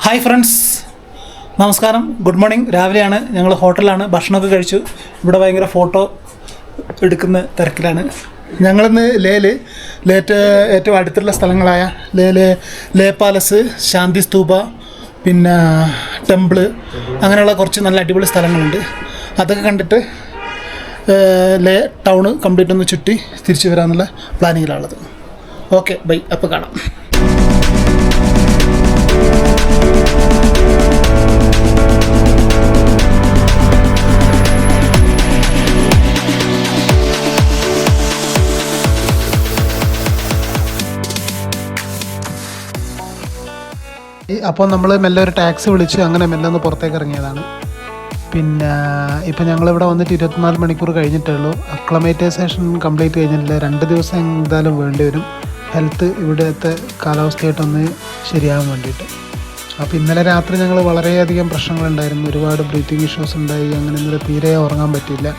Hi friends, നമസ്കാരം, good morning. രാവിലെയാണ്, ഞങ്ങൾ ഹോട്ടലാണ്, ഭക്ഷണമൊക്കെ കഴിച്ചു. ഇവിടെ ഭയങ്കര ഫോട്ടോ എടുക്കുന്ന തിരക്കിലാണ്. ഞങ്ങളിന്ന് ലേയിൽ ഏറ്റവും അടുത്തുള്ള സ്ഥലങ്ങളായ ലേ പാലസ്, ശാന്തി സ്തൂപ, പിന്നെ ടെമ്പിള്, അങ്ങനെയുള്ള കുറച്ച് നല്ല അടിപൊളി സ്ഥലങ്ങളുണ്ട്. അതൊക്കെ കണ്ടിട്ട് ലേ ടൗണ് കംപ്ലീറ്റ് ഒന്ന് ചുറ്റി തിരിച്ചു വരാമെന്നുള്ള പ്ലാനിങ്ങിലാണുള്ളത്. ഓക്കെ, ബൈ, അപ്പോൾ കാണാം. അപ്പോൾ നമ്മൾ മെല്ലെ ഒരു ടാക്സി വിളിച്ച് അങ്ങനെ മെല്ലെ ഒന്ന് പുറത്തേക്ക് ഇറങ്ങിയതാണ്. പിന്നെ ഇപ്പം ഞങ്ങളിവിടെ വന്നിട്ട് 24 മണിക്കൂർ കഴിഞ്ഞിട്ടേ ഉള്ളൂ. അക്ലമേറ്റൈസേഷൻ കംപ്ലീറ്റ് കഴിഞ്ഞിട്ടില്ല. 2 ദിവസം എന്തായാലും വേണ്ടി വരും, ഹെൽത്ത് ഇവിടുത്തെ കാലാവസ്ഥയായിട്ടൊന്ന് ശരിയാകാൻ വേണ്ടിയിട്ട്. അപ്പോൾ ഇന്നലെ രാത്രി ഞങ്ങൾ വളരെയധികം പ്രശ്നങ്ങളുണ്ടായിരുന്നു. ഒരുപാട് ബ്രീത്തിങ് ഇഷ്യൂസ് ഉണ്ടായി. അങ്ങനെ ഇന്നലെ തീരെ ഉറങ്ങാൻ പറ്റിയില്ല.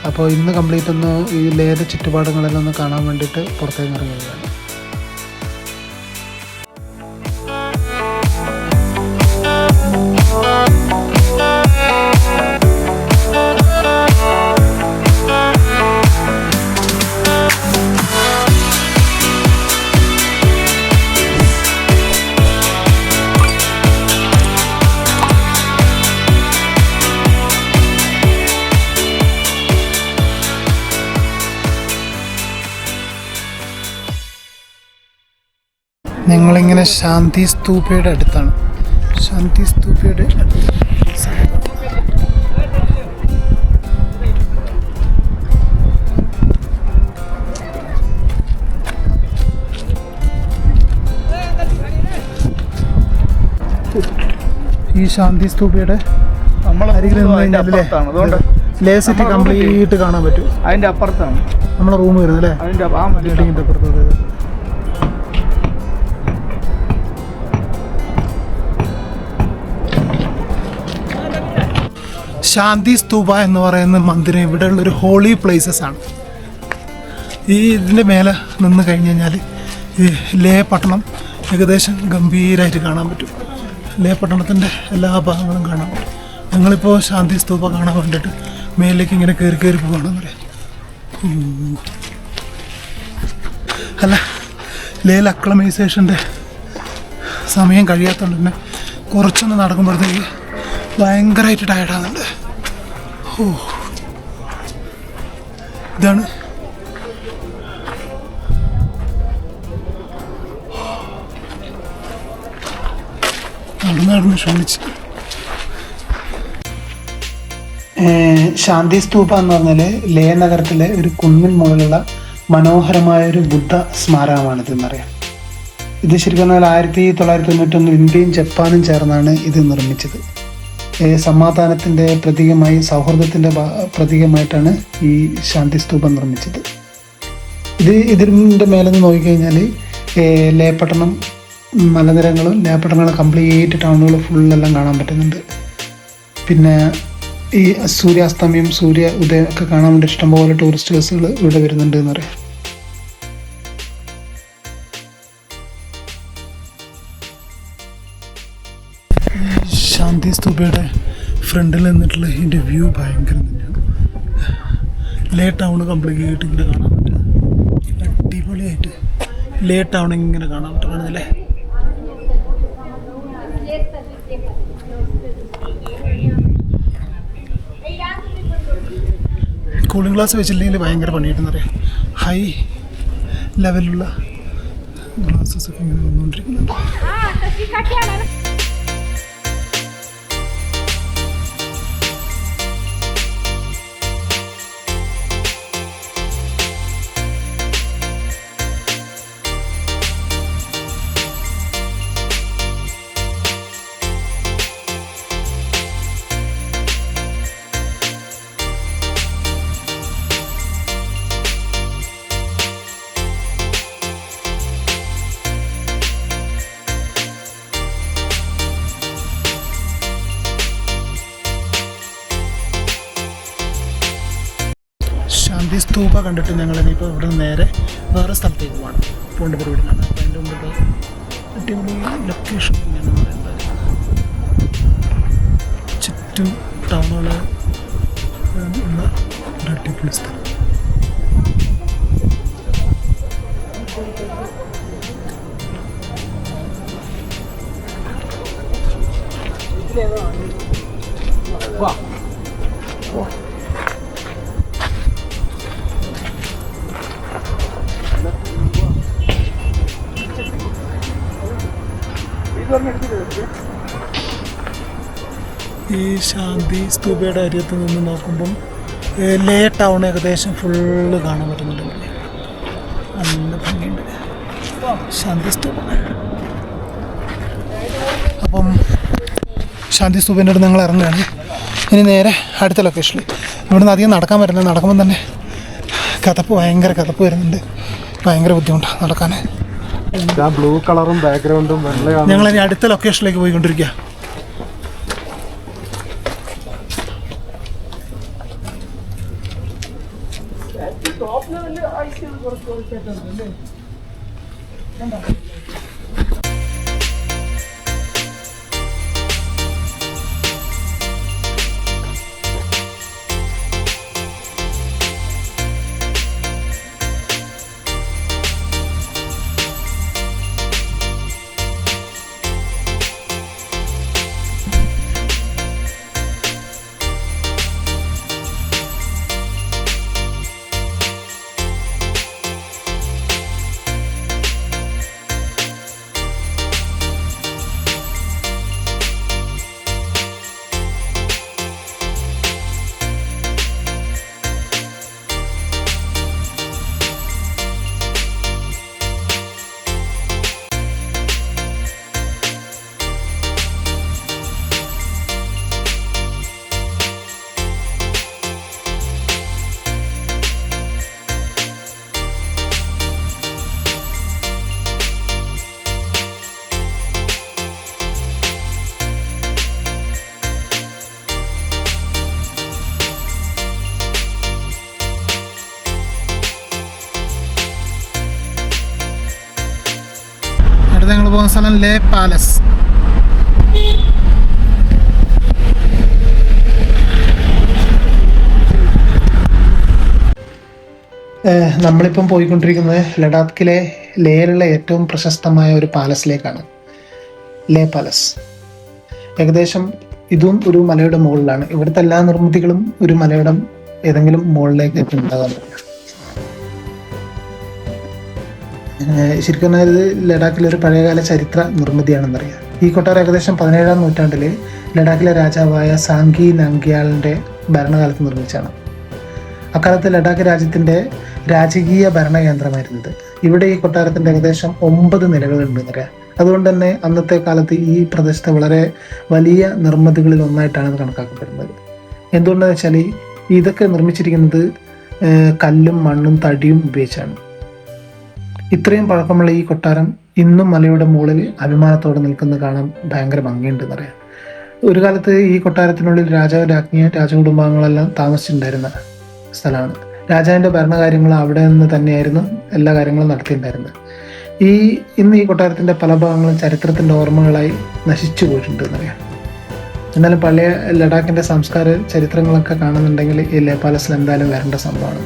അപ്പോൾ ഇന്ന് കംപ്ലീറ്റ് ഒന്ന് ഈ ലേയുടെ ചുറ്റുപാടുകളെല്ലാം ഒന്ന് കാണാൻ വേണ്ടിയിട്ട് പുറത്തേക്ക് ഇറങ്ങിയതാണ്. ഞങ്ങളിങ്ങനെ ശാന്തി സ്തൂപയുടെ അടുത്താണ്. ശാന്തി സ്തൂപയുടെ അടുത്ത് ഈ ശാന്തി സ്തൂപയുടെ അരികിൽ ലേ സിറ്റി കംപ്ലീറ്റ് കാണാൻ പറ്റും. അതിൻ്റെ അപ്പുറത്താണ് നമ്മളെ റൂം വരുന്നത് അല്ലേ? അതിൻ്റെ അപ്പുറത്ത് ശാന്തി സ്തൂപ എന്ന് പറയുന്ന മന്ദിരം ഇവിടെയുള്ളൊരു ഹോളി പ്ലേസസ് ആണ്. ഇതിൻ്റെ മേലെ നിന്ന് കഴിഞ്ഞ് കഴിഞ്ഞാൽ ഈ ലേ പട്ടണം ഏകദേശം ഗംഭീരമായിട്ട് കാണാൻ പറ്റും. ലേ പട്ടണത്തിൻ്റെ എല്ലാ ഭാഗങ്ങളും കാണാൻ പറ്റും. ഞങ്ങളിപ്പോൾ ശാന്തി സ്തൂപ കാണാൻ വേണ്ടിയിട്ട് മേലേക്ക് ഇങ്ങനെ കയറി പോകണമെന്ന് പറയാം. അല്ല, ലേയിൽ അക്ലമൈസേഷൻ്റെ സമയം കഴിയാത്തതുകൊണ്ട് തന്നെ കുറച്ചൊന്ന് നടക്കുമ്പോഴത്തേക്ക് ഭയങ്കരമായിട്ട് ടയർഡാകുന്നുണ്ട്. ഇതാണ് നടന്ന് ക്ഷണിച്ച്. ശാന്തി സ്തൂപ എന്ന് പറഞ്ഞാൽ ലേ നഗരത്തിലെ ഒരു കുന്നിൻ മുകളിലുള്ള മനോഹരമായൊരു ബുദ്ധ സ്മാരകമാണിതെന്നറിയാം. ഇത് ശരിക്കും പറഞ്ഞാൽ 1991 ഇന്ത്യയും ജപ്പാനും ചേർന്നാണ് ഇത് നിർമ്മിച്ചത്. സമാധാനത്തിൻ്റെ പ്രതീകമായി, സൗഹൃദത്തിൻ്റെ പ്രതീകമായിട്ടാണ് ഈ ശാന്തി സ്തൂപം നിർമ്മിച്ചത്. ഇതിൻ്റെ മേലെ നിന്ന് നോക്കിക്കഴിഞ്ഞാൽ ലേപ്പട്ടണം മലനിരകളും ലേപ്പട്ടണങ്ങളും കംപ്ലീറ്റ് ടൗണുകൾ ഫുള്ളെല്ലാം കാണാൻ പറ്റുന്നുണ്ട്. പിന്നെ ഈ സൂര്യാസ്തമയം, സൂര്യ ഉദയം ഒക്കെ കാണാൻ വേണ്ടി ഇഷ്ടംപോലെ ടൂറിസ്റ്റ് ബസ്സുകൾ ഇവിടെ വരുന്നുണ്ട് എന്നറിയാം. ശാന്തി സ്തൂപയുടെ ഫ്രണ്ടിൽ നിന്നിട്ടുള്ള ഇതിൻ്റെ വ്യൂ ഭയങ്കരം തന്നെയാണ്. ലേ ടൗൺ കംപ്ലീറ്റ് ഇങ്ങനെ കാണാൻ പറ്റും. അടിപൊളിയായിട്ട് ലേ ടൗൺ ഇങ്ങനെ കാണാൻ പറ്റും. കാണുന്നില്ലേ? കൂളിംഗ് ഗ്ലാസ് വെച്ചില്ലെങ്കിൽ ഭയങ്കര പണിയായിട്ടെന്നറിയാം. ഹൈ ലെവലുള്ള ഗ്ലാസസ് ഒക്കെ ഇങ്ങനെ വന്നുകൊണ്ടിരിക്കുന്നുണ്ട്. ശാന്തി സ്തൂപ കണ്ടിട്ട് ഞങ്ങളിനിപ്പോൾ ഇവിടെ നിന്ന് നേരെ വേറെ സ്ഥലത്തേക്ക് പോകണം. പോകേണ്ട പരിപാടിയാണ്. അപ്പോൾ അതിൻ്റെ മുമ്പ് അടിപൊളി ലൊക്കേഷൻ തന്നെയാണ് പറയുന്നത്. ഈ ശാന്തി സ്തൂപയുടെ അരിയത്ത് നിന്ന് നോക്കുമ്പം ലേ ടൗൺ ഏകദേശം ഫുള്ള് കാണാൻ പറ്റുന്നുണ്ട്. നല്ല ഭംഗിയുണ്ട് ശാന്തി സ്തൂപ. അപ്പം ശാന്തി സ്തൂപിൻ്റെ അടുത്ത് ഞങ്ങൾ ഇറങ്ങുകയാണ്. ഇനി നേരെ അടുത്ത ലൊക്കേഷനിൽ. ഇവിടുന്ന് അധികം നടക്കാൻ പറ്റുന്നില്ല. നടക്കുമ്പം തന്നെ ഭയങ്കര കഥപ്പ് വരുന്നുണ്ട്. ഭയങ്കര ബുദ്ധിമുട്ടാണ് നടക്കാൻ. ബ്ലൂ കളറും ബാക്ക്ഗ്രൗണ്ടും ഞങ്ങളിനി അടുത്ത ലൊക്കേഷനിലേക്ക് പോയിക്കൊണ്ടിരിക്കുക. ഞങ്ങൾ പോകുന്ന സ്ഥലം ലേ പാലസ്. നമ്മളിപ്പം പോയിക്കൊണ്ടിരിക്കുന്നത് ലഡാക്കിലെ ലേയിലുള്ള ഏറ്റവും പ്രശസ്തമായ ഒരു പാലസിലേക്കാണ്. ലേ പാലസ്. ഏകദേശം ഇതും ഒരു മലയുടെ മുകളിലാണ്. ഇവിടുത്തെ എല്ലാ നിർമ്മിതികളും ഒരു മലയുടെ ഏതെങ്കിലും മുകളിലേക്ക് ഉണ്ടാകാറുണ്ട്. ശരിക്കും പറഞ്ഞാൽ ഇത് ലഡാക്കിലെ ഒരു പഴയകാല ചരിത്ര നിർമ്മിതിയാണെന്നറിയാം. ഈ കൊട്ടാരം ഏകദേശം 17-ാം നൂറ്റാണ്ടിൽ ലഡാക്കിലെ രാജാവായ സാങ്കി നാംഗ്യാലിൻ്റെ ഭരണകാലത്ത് നിർമ്മിച്ചാണ്. അക്കാലത്ത് ലഡാക്ക് രാജ്യത്തിൻ്റെ രാജകീയ ഭരണകേന്ദ്രമായിരുന്നത്. ഇവിടെ ഈ കൊട്ടാരത്തിൻ്റെ ഏകദേശം 9 നിലകളുണ്ടെന്നറിയാം. അതുകൊണ്ട് തന്നെ അന്നത്തെ കാലത്ത് ഈ പ്രദേശത്തെ വളരെ വലിയ നിർമ്മിതികളിൽ ഒന്നായിട്ടാണ് ഇത് കണക്കാക്കപ്പെടുന്നത്. എന്തുകൊണ്ടെന്ന് വെച്ചാൽ ഇതൊക്കെ നിർമ്മിച്ചിരിക്കുന്നത് കല്ലും മണ്ണും തടിയും ഉപയോഗിച്ചാണ്. ഇത്രയും പഴക്കമുള്ള ഈ കൊട്ടാരം ഇന്നും മലയുടെ മുകളിൽ അഭിമാനത്തോടെ നിൽക്കുന്നത് കാണാൻ ഭയങ്കര ഭംഗിയുണ്ടെന്നറിയാം. ഒരു കാലത്ത് ഈ കൊട്ടാരത്തിനുള്ളിൽ രാജാവ്, രാജ്ഞി, രാജകുടുംബാംഗങ്ങളെല്ലാം താമസിച്ചിട്ടുണ്ടായിരുന്ന സ്ഥലമാണ്. രാജാവിൻ്റെ ഭരണകാര്യങ്ങൾ അവിടെ നിന്ന് തന്നെയായിരുന്നു എല്ലാ കാര്യങ്ങളും നടത്തിയിട്ടുണ്ടായിരുന്നത്. ഇന്ന് ഈ കൊട്ടാരത്തിൻ്റെ പല ഭാഗങ്ങളും ചരിത്രത്തിൻ്റെ ഓർമ്മകളായി നശിച്ചു പോയിട്ടുണ്ട് എന്നറിയാം. എന്നാലും പഴയ ലഡാക്കിൻ്റെ സംസ്കാര ചരിത്രങ്ങളൊക്കെ കാണുന്നുണ്ടെങ്കിൽ ഈ ലേ പാലസിൽ എന്തായാലും വരേണ്ട സംഭവമാണ്.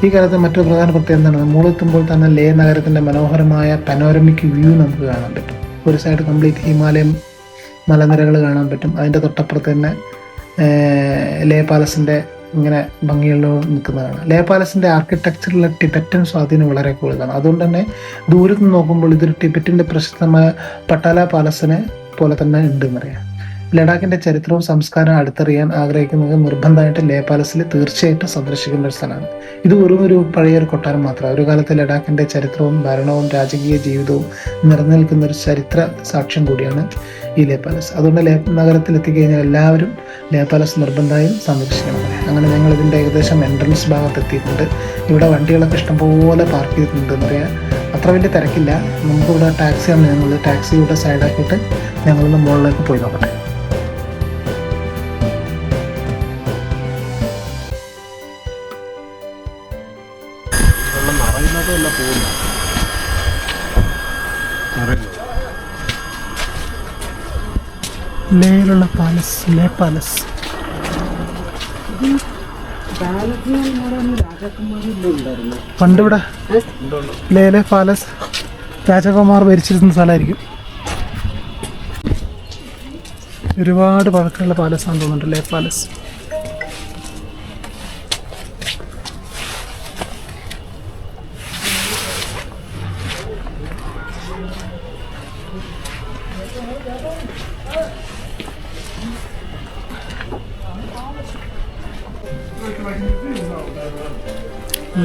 ഈ കാലത്ത് മറ്റൊരു പ്രധാന പ്രത്യേകത എന്താണ്? മുകളിലെത്തുമ്പോൾ തന്നെ ലേ നഗരത്തിൻ്റെ മനോഹരമായ പനോരമിക് വ്യൂ നമുക്ക് കാണാൻ പറ്റും. ഒരു സൈഡ് കംപ്ലീറ്റ് ഹിമാലയം മലനിരകൾ കാണാൻ പറ്റും. അതിൻ്റെ തൊട്ടപ്പുറത്ത് തന്നെ ലേ പാലസിൻ്റെ ഇങ്ങനെ ഭംഗിയുള്ള നിൽക്കുന്നതാണ്. ലേ പാലസിൻ്റെ ആർക്കിടെക്ചറിലെ ടിബറ്റൻ സ്വാധീനം വളരെ കൂടുതലാണ്. അതുകൊണ്ട് തന്നെ ദൂരത്ത് നോക്കുമ്പോൾ ഇതൊരു ടിബറ്റിൻ്റെ പ്രശസ്തമായ പട്ടാല പാലസിനെ പോലെ തന്നെ ഉണ്ടെന്നറിയാം. ലഡാക്കിൻ്റെ ചരിത്രവും സംസ്കാരവും അടുത്തറിയാൻ ആഗ്രഹിക്കുന്നത് നിർബന്ധമായിട്ട് ലേ പാലസിൽ തീർച്ചയായിട്ടും സന്ദർശിക്കേണ്ട ഒരു സ്ഥലമാണ്. ഇത് ഒരു പഴയൊരു കൊട്ടാരം മാത്രമാണ്. ഒരു കാലത്ത് ലഡാക്കിൻ്റെ ചരിത്രവും ഭരണവും രാജകീയ ജീവിതവും നിറഞ്ഞു ഒരു ചരിത്ര സാക്ഷ്യം കൂടിയാണ് ഈ ലേ പാലസ്. അതുകൊണ്ട് ലേ നഗരത്തിൽ എത്തിക്കഴിഞ്ഞാൽ എല്ലാവരും ലേ പാലസ് നിർബന്ധമായും സന്ദർശിക്കണം. അങ്ങനെ ഞങ്ങൾ ഇതിൻ്റെ ഏകദേശം എൻട്രൻസ് ഭാഗത്ത് എത്തിയിട്ടുണ്ട്. ഇവിടെ വണ്ടികളൊക്കെ ഇഷ്ടംപോലെ പാർക്ക് ചെയ്തിട്ടുണ്ട് എന്നറിയാം. അത്ര വലിയ തിരക്കില്ല. നമുക്കിവിടെ ടാക്സിയാണ്. ഞങ്ങൾ ടാക്സി ഇവിടെ സൈഡാക്കിയിട്ട് ഞങ്ങളൊന്ന് മുകളിലേക്ക് പോയി നോക്കട്ടെ. ലേയിലുള്ള പാലസ്, ലേ പാലസ്. പണ്ടിവിടെ ലേയിലെ പാലസ് രാജകുമാർ ഭരിച്ചിരുന്ന സ്ഥലമായിരിക്കും. ഒരുപാട് പഴക്കമുള്ള പാലസാന്ന് തോന്നുന്നുണ്ട് ലേ പാലസ്.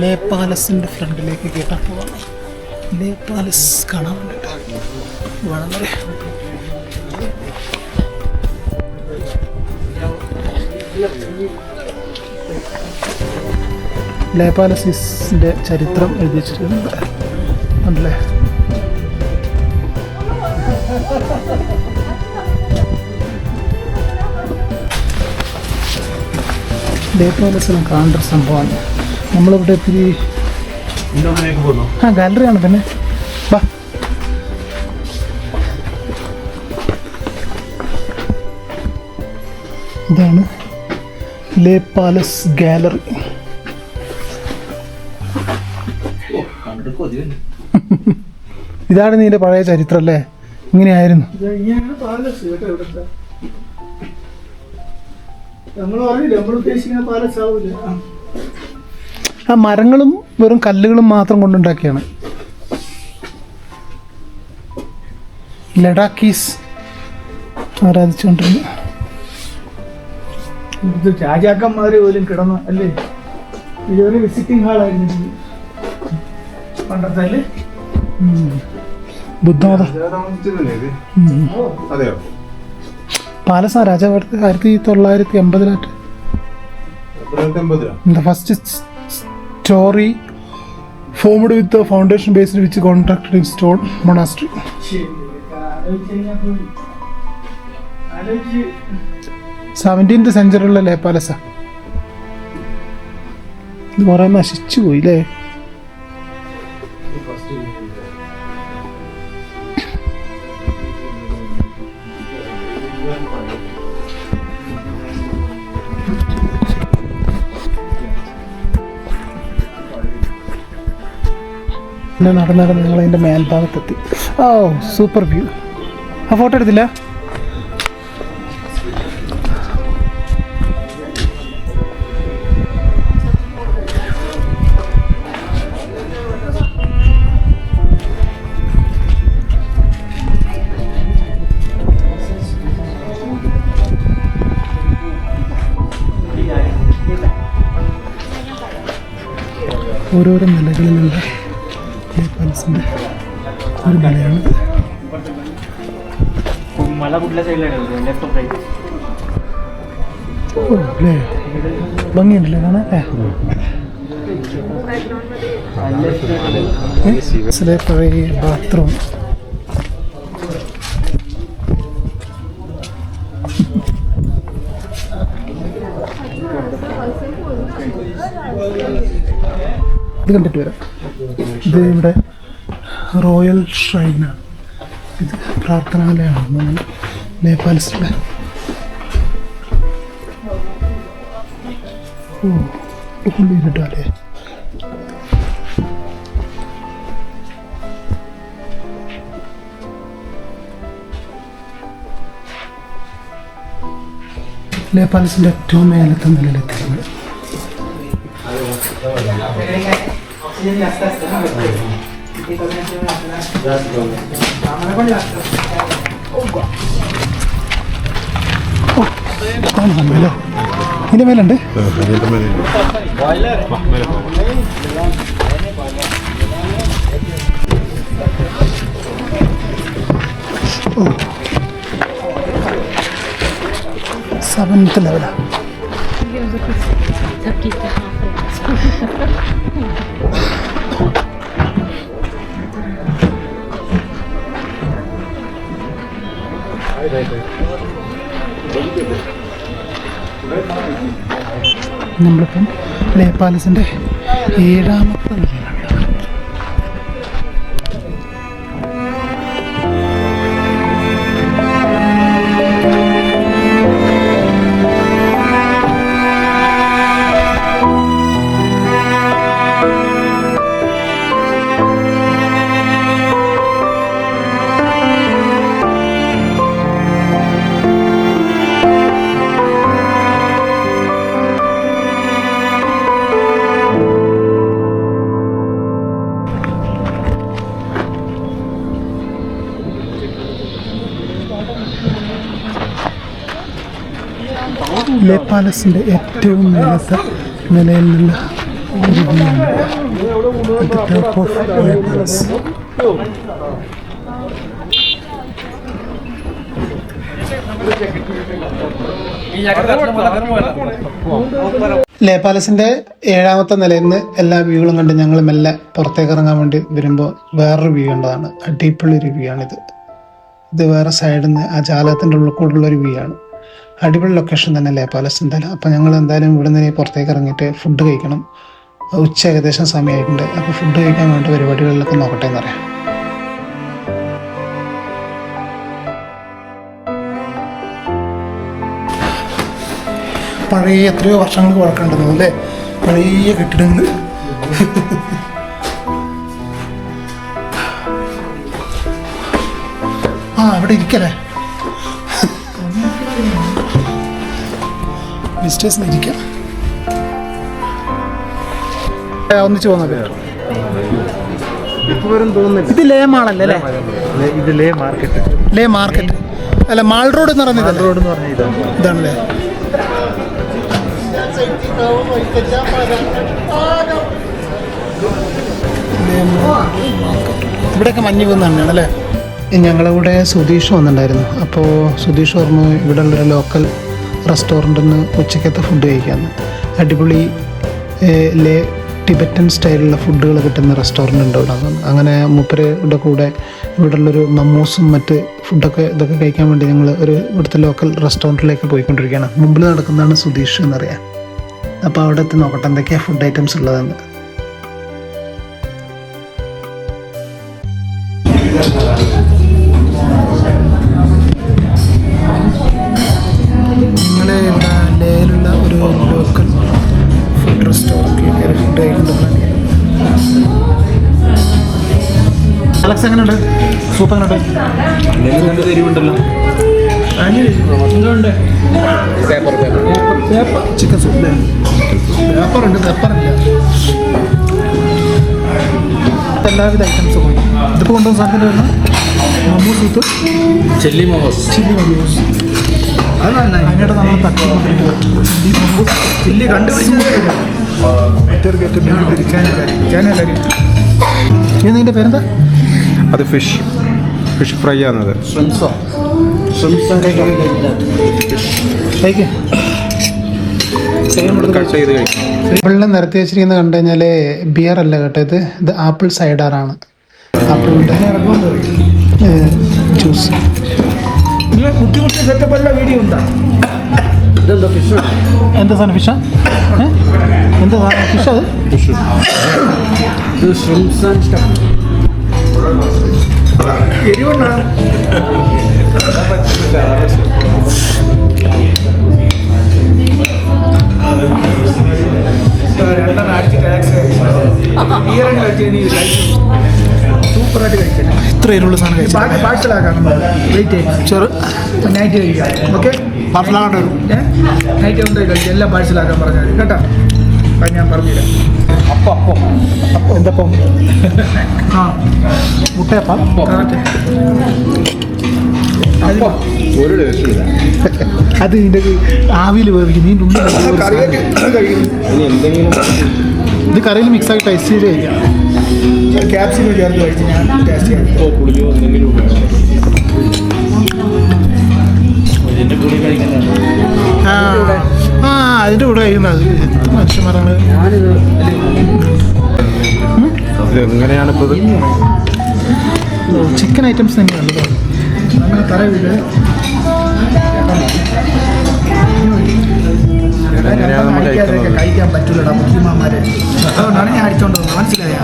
ലേ പാലസിൻ്റെ ഫ്രണ്ടിലേക്ക് കേട്ടാൽ പോവാണ്. ലേ പാലസ് കാണാൻ വേണ്ടിയിട്ട് വേണം പറയാം. ലേ പാലസിൻ്റെ ചരിത്രം എഴുതി വെച്ചിട്ടുണ്ട് അല്ലേ. ലേ പാലസിലും കാണേണ്ട ഒരു സംഭവമാണ്. നമ്മളിവിടെ ഇത്തിരി ഗാലറിയാണ് തന്നെ. വാ, ഇതാണ് ലേ പാലസ് ഗാലറി. ഇതാണ് നിന്റെ പഴയ ചരിത്രം അല്ലേ? ഇങ്ങനെയായിരുന്നു. ആ മരങ്ങളും വെറും കല്ലുകളും മാത്രം കൊണ്ടുണ്ടാക്കിയാണ്. ലഡാക്കീസ് ആരാധിച്ചുകൊണ്ടിരുന്നു. രാജാക്കന്മാര് പോലും കിടന്നു അല്ലേ? ഇതൊരു വിസിറ്റിംഗ് ഹാളായിരുന്നു പണ്ടത്തെ. ബുദ്ധമത അതെയോ? പാലസ് രാജാവ് 1980 The first story formed with the foundation based which constructed in stone monastery. 17th സെഞ്ചുറിയിലുള്ള ലേ പാലസാ. ഇത് കുറെ നശിച്ചു പോയില്ലേ? പിന്നെ നടന്ന് ഞങ്ങൾ അതിൻ്റെ മേൽഭാഗത്തെത്തി. ഓ സൂപ്പർ വ്യൂ. ആ ഫോട്ടോ എടുത്തില്ല? ഓരോരോ നിലകളിലുള്ള ലേ പാലസിൻ്റെ ഒരു നിലയാണ്. ഓ അല്ലേ, ഭംഗിയുണ്ടല്ലേ കാണാൻ. പഴയ ബാത്റൂം. ഇത് കണ്ടിട്ട് വരാം. ഇത് ഇവിടെ റോയൽ ഷ്രൈനാണ്. ഇത് പ്രാർത്ഥനാലയമാണ് ലേ പാലസിലെ. ഓ ഉള്ളിലിട്ടാലേ. ലേ പാലസിൻ്റെ ഏറ്റവും മേലത്തെ നിലയിലെത്തിക്കുന്നത്. മേലോ ഇതിൻ്റെ മേലുണ്ട്. ഓ 7th ലെവലാ. നമ്മളിപ്പം ലേ പാലസിൻ്റെ 7ാമത്തെ നിലയിലാണ്. ലേ പാലസിൻ്റെ ഏറ്റവും മേലത്തെ നിലയിൽ നിന്നുള്ള ഒരു വ്യൂ ആണ്. At the top of Leh Palace. ലേ പാലസിൻ്റെ 7ാമത്തെ നിലയിൽ നിന്ന് എല്ലാ വ്യൂകളും കണ്ട് ഞങ്ങൾ മെല്ലെ പുറത്തേക്ക് ഇറങ്ങാൻ വേണ്ടി വരുമ്പോൾ വേറൊരു വ്യൂ കണ്ടതാണ്. അടിപൊളി ഒരു വ്യൂ ആണിത്. ഇത് വേറെ സൈഡിൽ നിന്ന് ആ ജാലകത്തിൻ്റെ ഉള്ളിൽ കൂടുള്ള ഒരു വ്യൂ ആണ്. അടിപൊളി ലൊക്കേഷൻ തന്നെ ലേ പാലസ് എന്തായാലും. അപ്പം ഞങ്ങൾ എന്തായാലും ഇവിടെ നിന്ന് പുറത്തേക്ക് ഇറങ്ങിയിട്ട് ഫുഡ് കഴിക്കണം. ഉച്ച ഏകദേശം സമയമായിട്ടുണ്ട്. അപ്പോൾ ഫുഡ് കഴിക്കാൻ വേണ്ട പരിപാടികളിലൊക്കെ നോക്കട്ടെ എന്നറിയാം. പഴയ എത്രയോ വർഷങ്ങൾക്ക് വഴക്കമുണ്ടെന്ന് അല്ലേ, പഴയ കെട്ടിടങ്ങൾ. ആ അവിടെ ഇരിക്കല്ലേ, വിസിറ്റേഴ്സിന് ഇരിക്കാം. ഒന്നിച്ച് പോകുന്നത് ഇത് ലേ മാളല്ലേ അല്ലേ? ഇത് ലേ മാർക്കറ്റ്. ലേ മാർക്കറ്റ് അല്ല, മാൾ റോഡ് എന്ന് പറയുന്നത് റോഡ് എന്ന് പറഞ്ഞാൽ ഇതാണല്ലേ. ഇവിടെയൊക്കെ മഞ്ഞ് പോകുന്നതാണ് അല്ലേ. ഞങ്ങളുടെ കൂടെ സുധീഷ് വന്നിട്ടുണ്ടായിരുന്നു. അപ്പോൾ സുധീഷ് പറഞ്ഞു ഇവിടെ ഉള്ളൊരു ലോക്കൽ റെസ്റ്റോറൻറ്റിൽ നിന്ന് ഉച്ചക്കത്തെ ഫുഡ് കഴിക്കാമെന്ന്. അടിപൊളി ലേ ടിബറ്റൻ സ്റ്റൈലിലുള്ള ഫുഡുകൾ കിട്ടുന്ന റെസ്റ്റോറൻറ്റ് ഉണ്ട് ഇവിടെ. അങ്ങനെ മൂപ്പരുടെ കൂടെ ഇവിടെ ഉള്ളൊരു മമ്മൂസും മറ്റ് ഫുഡൊക്കെ ഇതൊക്കെ കഴിക്കാൻ വേണ്ടി ഞങ്ങൾ ഒരു ഇവിടുത്തെ ലോക്കൽ റെസ്റ്റോറൻറ്റിലേക്ക് പോയിക്കൊണ്ടിരിക്കുകയാണ്. മുമ്പിൽ നടക്കുന്നതാണ് സുധീഷ് എന്നറിയാം. അപ്പോൾ അവിടെ എത്തി നോക്കട്ടെ എന്തൊക്കെയാണ് ഫുഡ് ഐറ്റംസ് ഉള്ളതെന്ന്. ഞങ്ങൾ ഇവിടെ ലേയിലുള്ള ഒരു ലോക്കൽ ഫുഡ് റെസ്റ്റോറൻറ്റിലേക്ക് ഫുഡ് കഴിക്കുന്നുണ്ട്. അലക്സ് എങ്ങനെയുണ്ട്? സൂപ്പ് എങ്ങനെയുണ്ട്? എരിവുണ്ടല്ലോ. ചിക്കൻ സൂപ്പ് പേപ്പറുണ്ട്, പെപ്പറില്ല. എല്ലാവിധ ഐറ്റംസും ഉണ്ട്. ഇതിപ്പോൾ കൊണ്ടുവന്ന സാധനത്തിൻ്റെ വരുന്ന മമ്മൂസ് വിത്ത് ചില്ലി മോമോസ്. അത് അതിനായിട്ട് നമ്മൾ തട്ടിക്കൊണ്ടിരിക്കുക. ചില്ലി ഇത് നിൻ്റെ പേരെന്താ? അത് ഫിഷ് ഫ്രൈ ആണത്. കട്ട് ചെയ്ത് കഴിക്കും. വെള്ളം നിരത്തി വെച്ചിരിക്കുന്ന കണ്ടു കഴിഞ്ഞാൽ ബിയർ അല്ല കേട്ടോ, ഇത് ആപ്പിൾ സൈഡറാണ്. ആപ്പിളിൻ്റെ ജ്യൂസ്. ബുദ്ധിമുട്ട് സെറ്റപ്പ് അല്ല വീഡിയോ ഉണ്ടാ. എന്താ സാധനം? ഫിഷാ? എന്താ സാധനം? ഫിഷ്? അത് എരിവുണ്ടാണ്. രണ്ടെണ്ണം അടിച്ച് ടാക്സ് സൂപ്പറായിട്ട് കഴിക്കാം. ഇത്ര എരിവുള്ള സാധനം കഴിച്ചു. പാഴ്സലാക്കാം. വെയിറ്റ് ചെറു നൈറ്റ് കഴിക്കാം. ഓക്കെ, പാർസലാകേണ്ടി വരും. നൈറ്റ് കൊണ്ട് കഴിക്കാം. എല്ലാം പാഴ്സലാക്കാൻ പറഞ്ഞാൽ മതി കേട്ടോ. അത് ഞാൻ പറഞ്ഞുതരാം. അപ്പം എന്തപ്പം? ആ മുട്ടയപ്പം. ഒരു ടേസ്റ്റില്ല. അത് ഇതിൻ്റെ ആവിയിൽ വേവിക്കും. നീ ഉള്ളിൽ ഇനി എന്തെങ്കിലും ഇത് കറിയിൽ മിക്സാക്കി ടേസ്റ്റ് ചെയ്ത് കഴിക്കാം. ക്യാപ്സിക്കം ചേർത്ത് കഴിച്ച് ഞാൻ ടേസ്റ്റ് ചെയ്യാം. പുളിയോ എന്തെങ്കിലും അതിൻ്റെ കൂടെ കഴിക്കുന്നത് മനുഷ്യന്മാരാണ്. എങ്ങനെയാണിപ്പോൾ ചിക്കൻ ഐറ്റംസ് തന്നെയാണ്. അങ്ങനെ തറ വീട് കഴിക്കാൻ പറ്റൂലടാ ബുദ്ധിമാന്മാരെ. അതുകൊണ്ടാണ് ഞാൻ അടിച്ചോണ്ട് വന്നത്. മനസ്സിലായ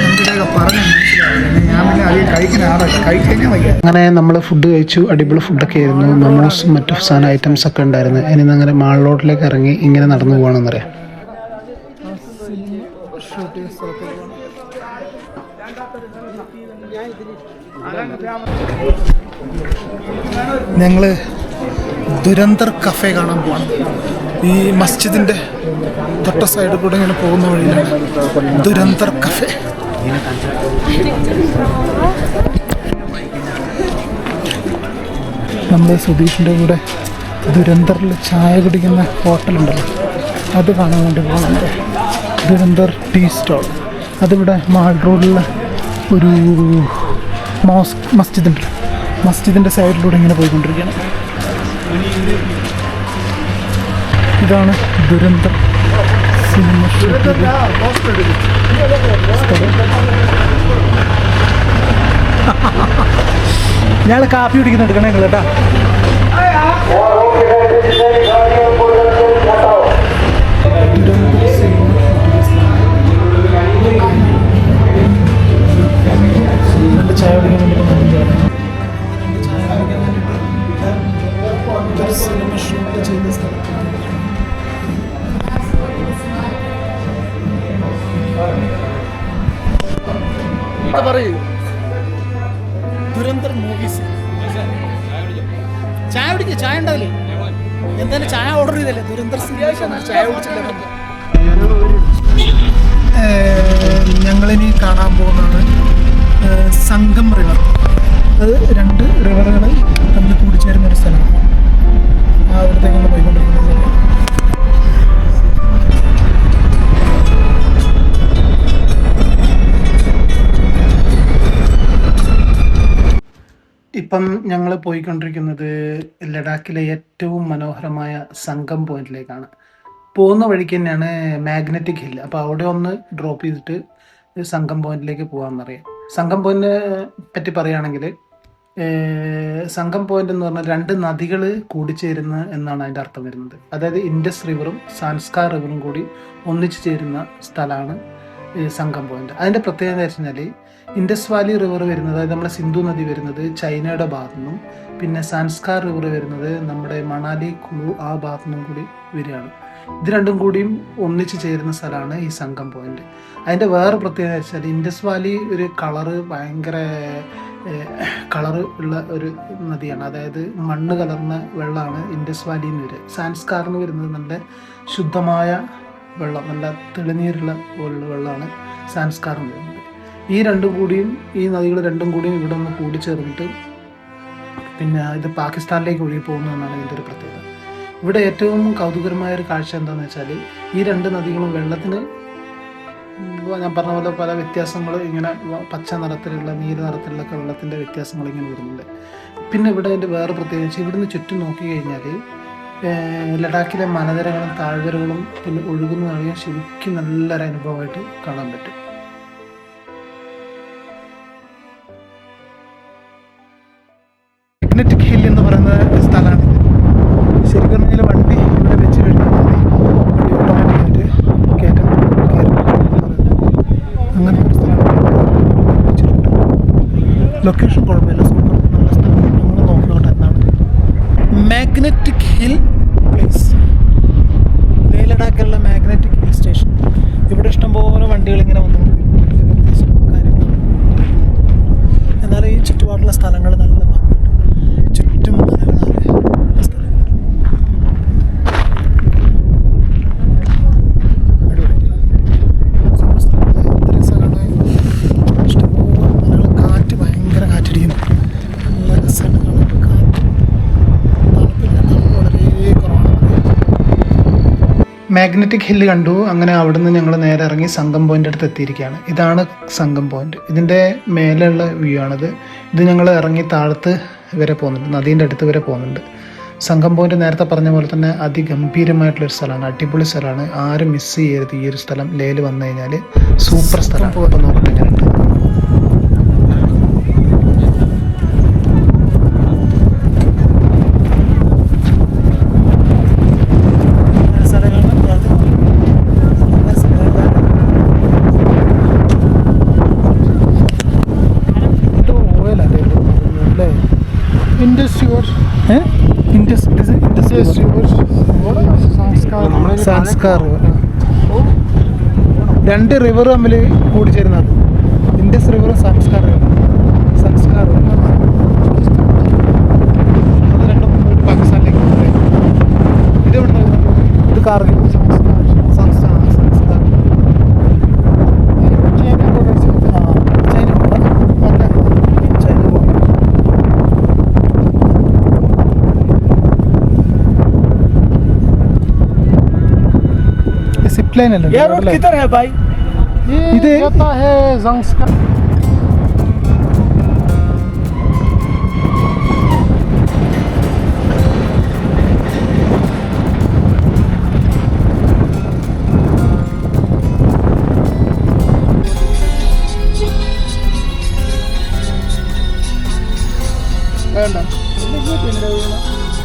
എന്തിനൊക്കെ പറഞ്ഞ് മനസ്സിലായി. ഞാൻ പിന്നെ അത് കഴിക്കുന്ന ആളല്ല, കഴിക്കാൻ വയ്യ. അങ്ങനെ നമ്മൾ ഫുഡ് കഴിച്ചു. അടിപൊളി ഫുഡൊക്കെ ആയിരുന്നു. മമ്മൂസും മറ്റു സാധന ഐറ്റംസ് ഒക്കെ ഉണ്ടായിരുന്നു. ഇനി അങ്ങനെ മാൾ റോഡിലേക്ക് ഇറങ്ങി ഇങ്ങനെ നടന്നു പോകണമെന്നറിയാം. ഞങ്ങൾ ദുരന്തർ കഫേ കാണാൻ പോവാണ്. ഈ മസ്ജിദിൻ്റെ തൊട്ട സൈഡിൽ കൂടെ ഇങ്ങനെ പോകുന്ന വഴിയിലാണ് ദുരന്തർ കഫേ. നമ്മൾ സുധീഷിൻ്റെ കൂടെ ദുരന്തറിൽ ചായ കുടിക്കുന്ന ഹോട്ടലുണ്ടല്ലോ, അത് കാണാൻ വേണ്ടി പോകുന്നുണ്ട്. ദുരന്തർ ടീ സ്റ്റോൾ. അതിവിടെ മാൾ റോഡിലുള്ള ഒരു മസ്ജിദ് ഉണ്ട്. മസ്ജിദിൻ്റെ സൈഡിലൂടെ ഇങ്ങനെ പോയിക്കൊണ്ടിരിക്കുകയാണ്. ഇതാണ് ദുരന്തർ സിനിമ സ്ഥലം. ഞങ്ങൾ കാപ്പി കുടിക്കുന്നുണ്ട് കണേ കേട്ടാ. ചായ കുടിക്കാൻ വേണ്ടി സിനിമ ഷൂട്ട് ചെയ്ത സ്ഥലം. പറയൂ. ദുരന്തർ മൂവീസ്. ചായ കുടിക്കുക. ചായ ഉണ്ടാവില്ലേ? എന്തായാലും ചായ ഓർഡർ ചെയ്തല്ലേ. ദുരന്തർ ചായ കുടിച്ചില്ല. ഞങ്ങളിനി കാണാൻ പോകുന്നതാണ് സംഗം റിവർ. അത് 2 റിവറുകൾ തമ്മിൽ കൂടിച്ചേരുന്ന ഒരു സ്ഥലമാണ്. അവിടത്തേക്കാണ് പോയിക്കൊണ്ടിരിക്കുന്നത്. ഇപ്പം ഞങ്ങൾ പോയിക്കൊണ്ടിരിക്കുന്നത് ലഡാക്കിലെ ഏറ്റവും മനോഹരമായ സംഗം പോയിന്റിലേക്കാണ്. പോകുന്ന വഴിക്ക് തന്നെയാണ് മാഗ്നറ്റിക് ഹിൽ. അപ്പോൾ അവിടെ ഒന്ന് ഡ്രോപ്പ് ചെയ്തിട്ട് സംഗം പോയിന്റിലേക്ക് പോകാമെന്നറിയാം. സംഗം പോയിന്റിനെ പറ്റി പറയുകയാണെങ്കിൽ, സംഗം പോയിന്റ് എന്ന് പറഞ്ഞാൽ 2 നദികൾ കൂടിച്ചേരുന്ന എന്നാണ് അതിൻ്റെ അർത്ഥം വരുന്നത്. അതായത് ഇൻഡസ് റിവറും സാൻസ്കാർ റിവറും കൂടി ഒന്നിച്ചു ചേരുന്ന സ്ഥലമാണ് സംഗം പോയിന്റ്. അതിൻ്റെ പ്രത്യേകത എന്ന് വെച്ച് കഴിഞ്ഞാൽ, ഇൻഡസ് വാലി റിവർ വരുന്നത്, അതായത് നമ്മുടെ സിന്ധു നദി വരുന്നത് ചൈനയുടെ ഭാഗത്തു നിന്നും, പിന്നെ സാൻസ്കാർ റിവർ വരുന്നത് നമ്മുടെ മണാലി കുളു ആ ഭാഗത്തു നിന്നും കൂടി വരികയാണ്. ഇത് രണ്ടും കൂടിയും ഒന്നിച്ച് ചേരുന്ന സ്ഥലമാണ് ഈ സംഗം പോയിന്റ്. അതിൻ്റെ വേറെ പ്രത്യേകത വെച്ചാൽ, ഇൻഡസ് വാലി ഒരു ഭയങ്കര കളറ് ഉള്ള ഒരു നദിയാണ്. അതായത് മണ്ണ് കലർന്ന വെള്ളമാണ് ഇൻഡസ് വാലിയിൽ നിന്ന് വരിക. സാൻസ്കാർ എന്ന് വരുന്നത് നല്ല ശുദ്ധമായ വെള്ളം, നല്ല തെളിനീരുള്ള പോലുള്ള വെള്ളമാണ് സാൻസ്കാർ എന്ന് വരുന്നത്. ഈ നദികൾ രണ്ടും കൂടിയും ഇവിടെ ഒന്ന് കൂടിച്ചേർന്നിട്ട് പിന്നെ ഇത് പാകിസ്ഥാനിലേക്ക് ഒഴുകി പോകുന്നതെന്നാണ് ഇതിൻ്റെ ഒരു പ്രത്യേകത. ഇവിടെ ഏറ്റവും കൗതുകരമായ ഒരു കാഴ്ച എന്താണെന്ന് വെച്ചാൽ, ഈ 2 നദികളും വെള്ളത്തിന് ഞാൻ പറഞ്ഞ പോലെ പല വ്യത്യാസങ്ങൾ, ഇങ്ങനെ പച്ച നിറത്തിലുള്ള നീല നിറത്തിലൊക്കെ വെള്ളത്തിൻ്റെ വ്യത്യാസങ്ങൾ ഇങ്ങനെ വരുന്നുണ്ട്. പിന്നെ ഇവിടെ അതിൻ്റെ വേറെ പ്രത്യേകിച്ച്, ഇവിടുന്ന് ചുറ്റും നോക്കി കഴിഞ്ഞാൽ ലഡാക്കിലെ മലനിരകളും താഴ്വരകളും പിന്നെ ഒഴുകുന്നതാണെങ്കിൽ ശരിക്കും നല്ലൊരു അനുഭവമായിട്ട് കാണാൻ പറ്റും. മാഗ്നറ്റിക് ഹിൽ എന്ന് പറയുന്ന സ്ഥലമാണിത്. ശരിക്കും പറഞ്ഞാൽ വണ്ടി ഇവിടെ വെച്ച് കഴിഞ്ഞാൽ വണ്ടി ഓട്ടോമാറ്റിക്കായിട്ട് കയറ്റം അങ്ങനത്തെ ഒരു സ്ഥലമാണ് വെച്ചിട്ടുണ്ട്. ലൊക്കേഷൻ കുഴപ്പമില്ല, സൂപ്പർ നല്ല സ്ഥലം. നമ്മൾ നോക്കിക്കോട്ടെ എന്താണ് മാഗ്നറ്റിക് ഹിൽ പ്ലേസ്. ലേ ലഡാക്കിലുള്ള മാഗ്നറ്റിക് ഹിൽ സ്റ്റേഷൻ. ഇവിടെ ഇഷ്ടംപോലെ വണ്ടികൾ ഇങ്ങനെ വന്നു കാര്യങ്ങൾ. എന്നാൽ ഈ ചുറ്റുപാടുള്ള സ്ഥലങ്ങൾ നല്ല ചുറ്റും മലകളാണ് സ്ഥലങ്ങൾ. ഇഷ്ടംപോലെ മലകൾ. കാറ്റ് ഭയങ്കര കാറ്റടിക്കുന്നു. നല്ല രസമാണ് കാറ്റ്. തണുപ്പില്ല, തണുപ്പ് വളരെ കുറവാണ്. മാഗ്നറ്റിക് ഹില്ല് കണ്ടു. അങ്ങനെ അവിടുന്ന് ഞങ്ങൾ നേരെ ഇറങ്ങി സംഗം പോയിൻ്റ് അടുത്ത് എത്തിയിരിക്കുകയാണ്. ഇതാണ് സംഗം പോയിൻ്റ്. ഇതിൻ്റെ മേലെയുള്ള വ്യൂ ആണിത്. ഇത് ഞങ്ങൾ ഇറങ്ങി താഴത്ത് വരെ പോകുന്നുണ്ട്, നദീൻ്റെ അടുത്ത് വരെ പോകുന്നുണ്ട്. സംഗം പോയിൻ്റ് നേരത്തെ പറഞ്ഞ പോലെ തന്നെ അതിഗംഭീരമായിട്ടുള്ളൊരു സ്ഥലമാണ്, അടിപൊളി സ്ഥലമാണ്. ആരും മിസ് ചെയ്യരുത് ഈ ഒരു സ്ഥലം. ലേയിൽ വന്നു കഴിഞ്ഞാൽ സൂപ്പർ സ്ഥലമാണ്. അപ്പോൾ നോക്കട്ടെ എങ്ങനെയുണ്ട്. സാൻസ്കാർ 2 റിവർ തമ്മിൽ കൂടിച്ചേരുന്നത്. ഇൻഡസ് റിവറും സാൻസ്കാർ റിവറും. സാൻസ്കാർ അത് രണ്ടും പാകിസ്ഥാനിലേക്ക്. ഇത് എവിടെ? ഇത് കാർഗിൽ. സംസ്ഥാന സിപ്പ് ലൈൻ അല്ലേ ये रोड किधर है भाई? ഇത്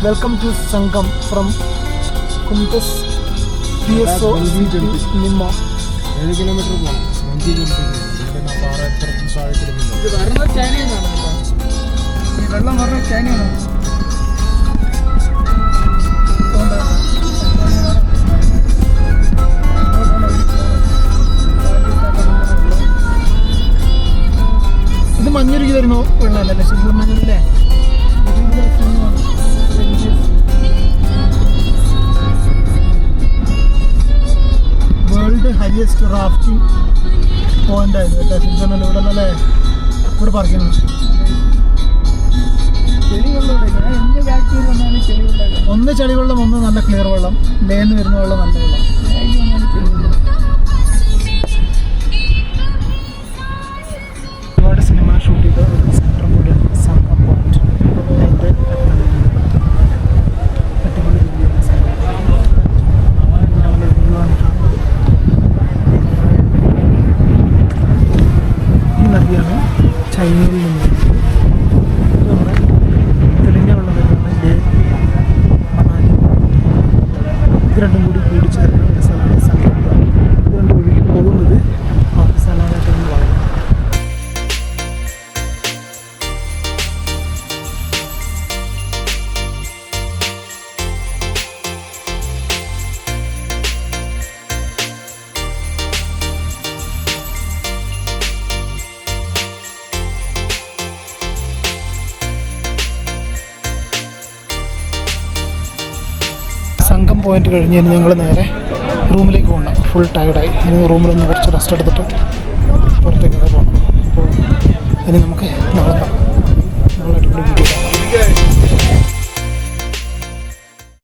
വെൽക്കം ടു സംഘം ഫ്രം കുംതസ് PSO നിമ്മ. 7 കിലോമീറ്റർ പോകണം. 5 കിലോമീറ്റർ പാറ എത്ര താഴേക്ക് ഇത് വരുന്നത് ചൈനയിൽ നിന്നാണ് കേട്ടോ. ഈ വെള്ളം വരുന്നത് ചൈനയിൽ നിന്നാണ്. ഇത് മഞ്ഞുരുകി വരുന്ന വെള്ളമല്ലേ ശരിക്കും മഞ്ഞല്ലേ? വേൾഡ് ഹയസ്റ്റ് റാഫ്റ്റിംഗ് പോയിന്റ് ആയിരുന്നു കേട്ടോ ശരിക്കും ഇവിടെ അല്ലേ ഇവിടെ പറയുന്നത്. ചെളിവെള്ളം ഞാൻ എന്ത് ബാക്ടീരിയ വന്നാലും ചെളിവെള്ളം. ഒന്ന് ചെളിവെള്ളം, ഒന്ന് നല്ല ക്ലിയർ വെള്ളം, ലേന്ന് വരുന്ന വെള്ളം, നല്ല വെള്ളം. ഒരുപാട് സിനിമ ഷൂട്ട് ചെയ്ത ഒരു സെൻട്രം കൂടിയാണ് സംഘം പോയിന്റ്. അതിൻ്റെ അടിപൊളി രീതിയാണ് ഞങ്ങളുടെ വ്യൂ ആണ് കാണുന്നത്. ഈ നദിയാണ് ചൈനയിൽ നിന്ന് നമ്മുടെ തെളിഞ്ഞ വെള്ളം വരുന്നത് ലേ, മണാലി. ഇത് രണ്ടും കൂടി കൂടിച്ചേർന്ന ഒരു സ്ഥലമാണ് സംഘം. ഇത് രണ്ടും ഒഴുകി പോകുന്നത് പാകിസ്ഥാനായിട്ടാണ് പറയുന്നത്. സംഘം പോയിന്റ് കഴിഞ്ഞ് ഇനി ഞങ്ങൾ നേരെ റൂമിലേക്ക് പോകണം. ഫുൾ ടയർഡായി. ഇനി റൂമിലൊന്ന് കുറച്ച് റെസ്റ്റ് എടുത്തിട്ട് പുറത്തേക്കൊക്കെ പോകണം. അപ്പോൾ ഇനി നമുക്ക് നാളെ അടിപൊളി